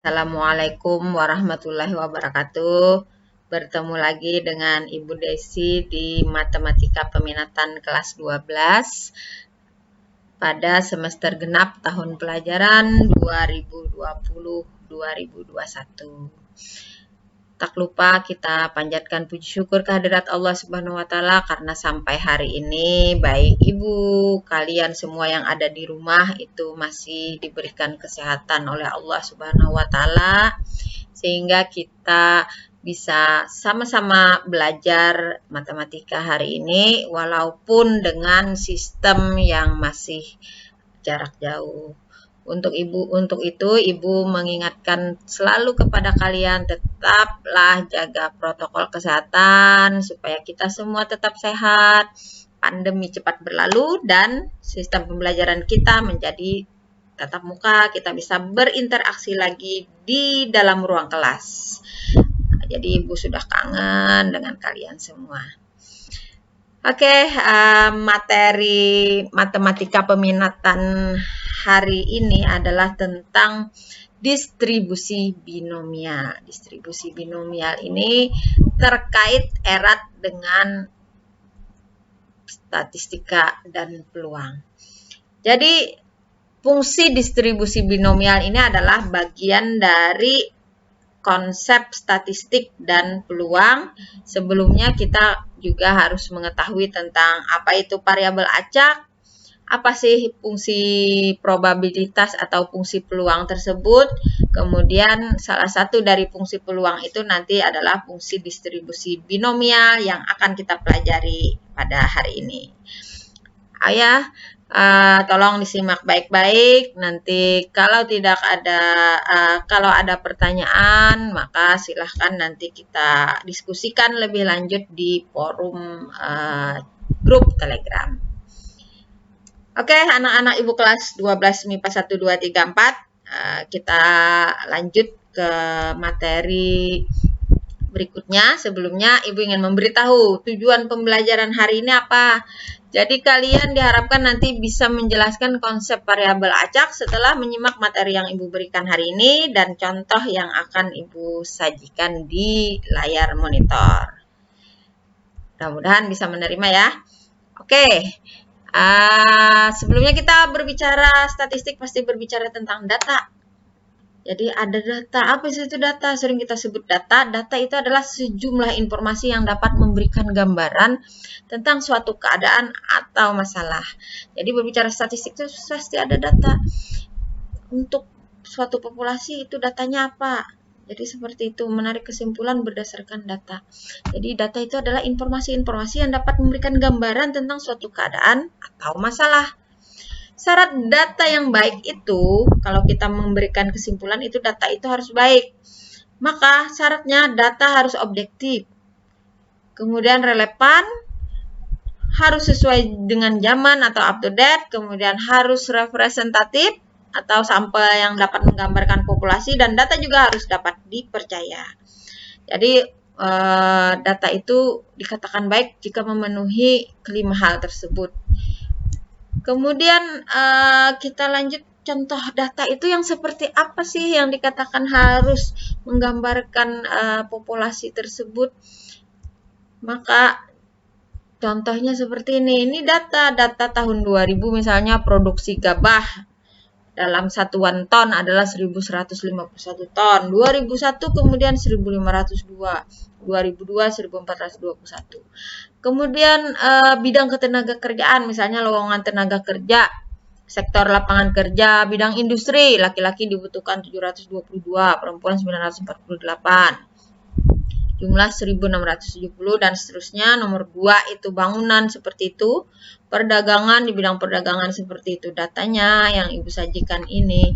Assalamualaikum warahmatullahi wabarakatuh. Bertemu lagi dengan Ibu Desi di Matematika Peminatan kelas 12 pada semester genap tahun pelajaran 2020-2021. Tak lupa kita panjatkan puji syukur kehadirat Allah Subhanahu wa taala karena sampai hari ini baik ibu, kalian semua yang ada di rumah itu masih diberikan kesehatan oleh Allah Subhanahu wa taala sehingga kita bisa sama-sama belajar matematika hari ini walaupun dengan sistem yang masih jarak jauh. Untuk itu ibu mengingatkan selalu kepada kalian tetaplah jaga protokol kesehatan supaya kita semua tetap sehat, pandemi cepat berlalu dan sistem pembelajaran kita menjadi tatap muka, kita bisa berinteraksi lagi di dalam ruang kelas. Jadi ibu sudah kangen dengan kalian semua. Oke, materi matematika peminatan hari ini adalah tentang distribusi binomial. Distribusi binomial ini terkait erat dengan statistika dan peluang. Jadi, fungsi distribusi binomial ini adalah bagian dari konsep statistik dan peluang. Sebelumnya kita juga harus mengetahui tentang apa itu variabel acak, apa sih fungsi probabilitas atau fungsi peluang tersebut. Kemudian salah satu dari fungsi peluang itu nanti adalah fungsi distribusi binomial yang akan kita pelajari pada hari ini. Ayah, tolong disimak baik-baik. Nanti kalau ada pertanyaan, maka silahkan nanti kita diskusikan lebih lanjut di forum grup Telegram. Oke, anak-anak ibu kelas 12 MIPA 1, 2, 3, 4. Kita lanjut ke materi berikutnya. Sebelumnya ibu ingin memberitahu tujuan pembelajaran hari ini apa. Jadi kalian diharapkan nanti bisa menjelaskan konsep variabel acak setelah menyimak materi yang ibu berikan hari ini dan contoh yang akan ibu sajikan di layar monitor. Mudah-mudahan bisa menerima ya. Oke, sebelumnya kita berbicara statistik pasti berbicara tentang data. Jadi ada data, apa sih itu data? Sering kita sebut data. Data itu adalah sejumlah informasi yang dapat memberikan gambaran tentang suatu keadaan atau masalah. Jadi berbicara statistik itu pasti ada data. Untuk suatu populasi itu datanya apa? Jadi seperti itu, menarik kesimpulan berdasarkan data. Jadi data itu adalah informasi-informasi yang dapat memberikan gambaran tentang suatu keadaan atau masalah. Syarat data yang baik itu, kalau kita memberikan kesimpulan itu data itu harus baik. Maka syaratnya data harus objektif. Kemudian relevan, harus sesuai dengan zaman atau up to date. Kemudian harus representatif atau sampel yang dapat menggambarkan populasi. Dan data juga harus dapat dipercaya. Jadi data itu dikatakan baik jika memenuhi kelima hal tersebut. Kemudian kita lanjut contoh data itu yang seperti apa sih yang dikatakan harus menggambarkan populasi tersebut. Maka contohnya seperti ini. Ini data tahun 2000 misalnya produksi gabah dalam satuan ton adalah 1151 ton. 2001 kemudian 1502. 2002 1421. Kemudian bidang ketenaga kerjaan, misalnya lowongan tenaga kerja, sektor lapangan kerja, bidang industri, laki-laki dibutuhkan 722, perempuan 948. Jumlah 1670 dan seterusnya. Nomor 2 itu bangunan seperti itu. Perdagangan, di bidang perdagangan seperti itu. Datanya yang ibu sajikan ini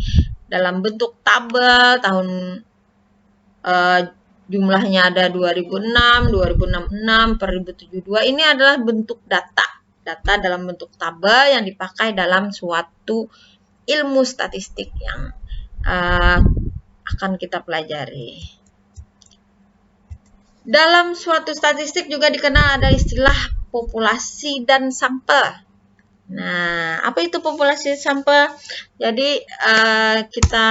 dalam bentuk tabel tahun jumlahnya ada 2006, 2066, per 1072. Ini adalah bentuk data. Data dalam bentuk tabel yang dipakai dalam suatu ilmu statistik yang akan kita pelajari. Dalam suatu statistik juga dikenal ada istilah populasi dan sampel. Nah, apa itu populasi sampel? Jadi kita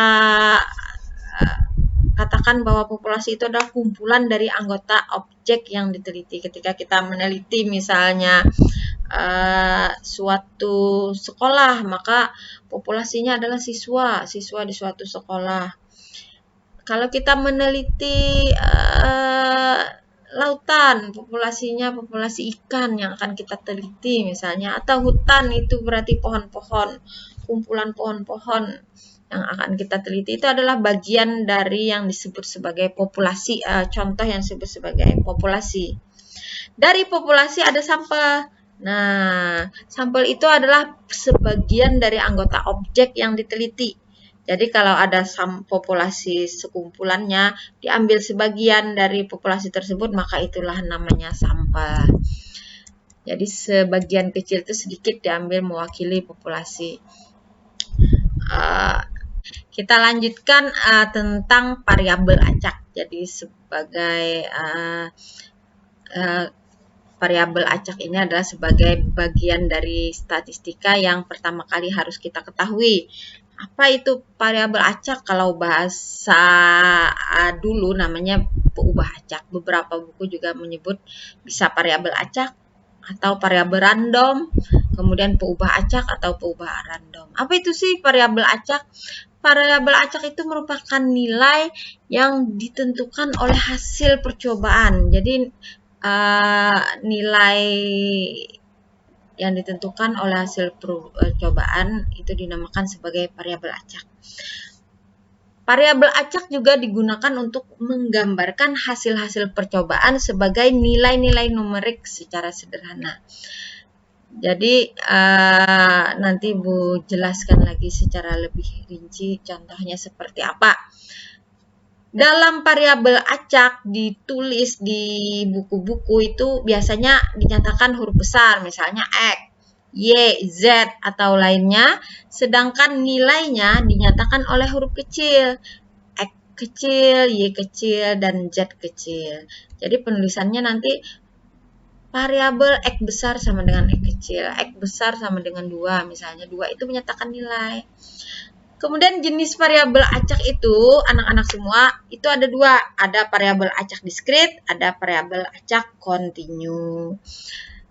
katakan bahwa populasi itu adalah kumpulan dari anggota objek yang diteliti. Ketika kita meneliti misalnya suatu sekolah, maka populasinya adalah siswa di suatu sekolah. Kalau kita meneliti lautan, populasinya populasi ikan yang akan kita teliti misalnya, atau hutan itu berarti pohon-pohon, kumpulan pohon-pohon yang akan kita teliti itu adalah bagian dari yang disebut sebagai populasi, contoh yang disebut sebagai populasi. Dari populasi ada sampel. Nah, sampel itu adalah sebagian dari anggota objek yang diteliti. Jadi kalau ada populasi sekumpulannya, diambil sebagian dari populasi tersebut, maka itulah namanya sampel. Jadi sebagian kecil itu sedikit diambil mewakili populasi. Kita lanjutkan tentang variabel acak. Jadi sebagai variabel acak ini adalah sebagai bagian dari statistika yang pertama kali harus kita ketahui. Apa itu variabel acak? Kalau bahasa dulu namanya peubah acak. Beberapa buku juga menyebut bisa variabel acak atau variabel random, kemudian peubah acak atau peubah random. Apa itu sih variabel acak? Variabel acak itu merupakan nilai yang ditentukan oleh hasil percobaan. Jadi nilai yang ditentukan oleh hasil percobaan itu dinamakan sebagai variabel acak. Variabel acak juga digunakan untuk menggambarkan hasil-hasil percobaan sebagai nilai-nilai numerik secara sederhana. Jadi nanti Bu jelaskan lagi secara lebih rinci contohnya seperti apa. Dalam variabel acak ditulis di buku-buku itu biasanya dinyatakan huruf besar, misalnya X, Y, Z, atau lainnya, sedangkan nilainya dinyatakan oleh huruf kecil, X kecil, Y kecil, dan Z kecil. Jadi penulisannya nanti variabel X besar sama dengan X kecil, X besar sama dengan 2, misalnya 2 itu menyatakan nilai. Kemudian jenis variabel acak itu, anak-anak semua, itu ada dua. Ada variabel acak diskrit, ada variabel acak kontinu.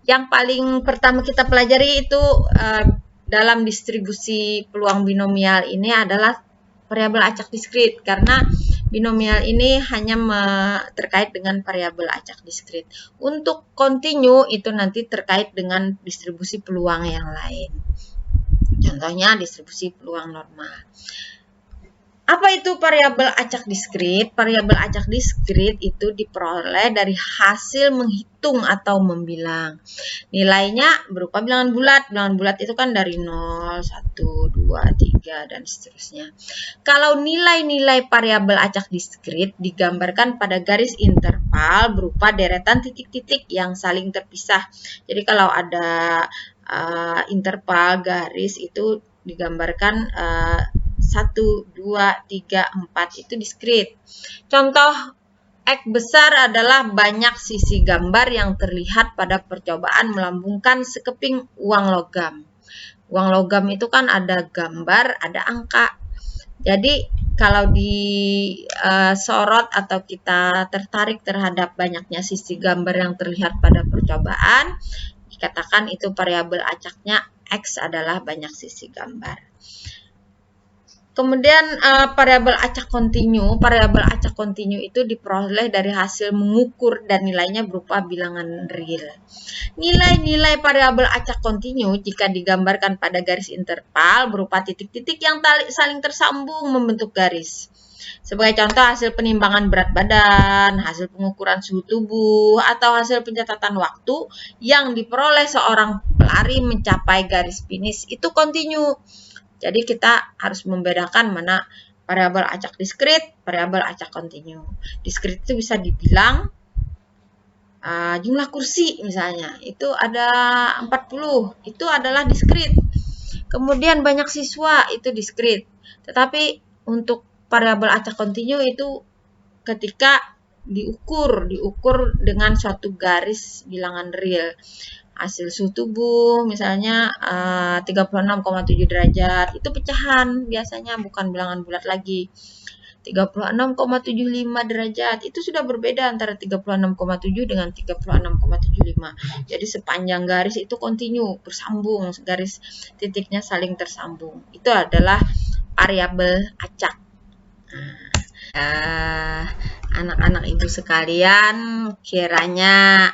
Yang paling pertama kita pelajari itu dalam distribusi peluang binomial ini adalah variabel acak diskrit. Karena binomial ini hanya terkait dengan variabel acak diskrit. Untuk kontinu itu nanti terkait dengan distribusi peluang yang lain. Contohnya distribusi peluang normal. Apa itu variabel acak diskrit? Variabel acak diskrit itu diperoleh dari hasil menghitung atau membilang. Nilainya berupa bilangan bulat. Bilangan bulat itu kan dari 0, 1, 2, 3, dan seterusnya. Kalau nilai-nilai variabel acak diskrit digambarkan pada garis interval berupa deretan titik-titik yang saling terpisah. Jadi kalau ada interval garis itu digambarkan 1, 2, 3, 4 itu diskrit. Contoh X besar adalah banyak sisi gambar yang terlihat pada percobaan melambungkan sekeping uang logam. Uang logam itu kan ada gambar, ada angka. Jadi kalau disorot atau kita tertarik terhadap banyaknya sisi gambar yang terlihat pada percobaan, dikatakan itu variabel acaknya X adalah banyak sisi gambar. Kemudian variabel acak kontinu. Variabel acak kontinu itu diperoleh dari hasil mengukur dan nilainya berupa bilangan real. Nilai-nilai variabel acak kontinu jika digambarkan pada garis interval berupa titik-titik yang saling tersambung membentuk garis. Sebagai contoh hasil penimbangan berat badan, hasil pengukuran suhu tubuh, atau hasil pencatatan waktu yang diperoleh seorang pelari mencapai garis finish itu kontinu. Jadi kita harus membedakan mana variabel acak diskrit, variabel acak kontinu. Diskrit itu bisa dibilang jumlah kursi misalnya, itu ada 40, itu adalah diskrit. Kemudian banyak siswa, itu diskrit. Tetapi untuk variabel acak kontinu itu ketika diukur dengan suatu garis bilangan real. Hasil suhu tubuh misalnya 36,7 derajat itu pecahan biasanya, bukan bilangan bulat lagi. 36,75 derajat. Itu sudah berbeda antara 36,7 dengan 36,75. Jadi sepanjang garis itu kontinu, bersambung, garis titiknya saling tersambung. Itu adalah variabel acak. Anak-anak ibu sekalian, kiranya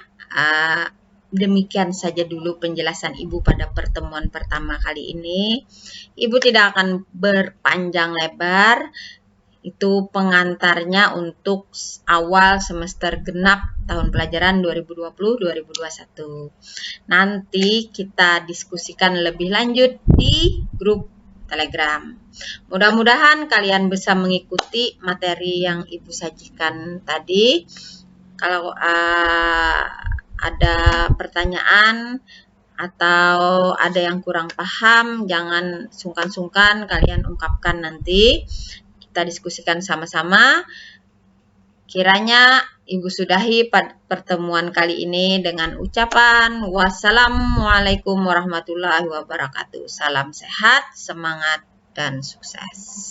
demikian saja dulu penjelasan ibu pada pertemuan pertama kali ini. Ibu tidak akan berpanjang lebar. Itu pengantarnya untuk awal semester genap tahun pelajaran 2020-2021. Nanti kita diskusikan lebih lanjut di grup Telegram. Mudah-mudahan kalian bisa mengikuti materi yang ibu sajikan tadi. Kalau ada pertanyaan atau ada yang kurang paham, jangan sungkan-sungkan kalian ungkapkan nanti. Kita diskusikan sama-sama. Kiranya ibu sudahi pertemuan kali ini dengan ucapan wassalamualaikum warahmatullahi wabarakatuh. Salam sehat, semangat, dan sukses.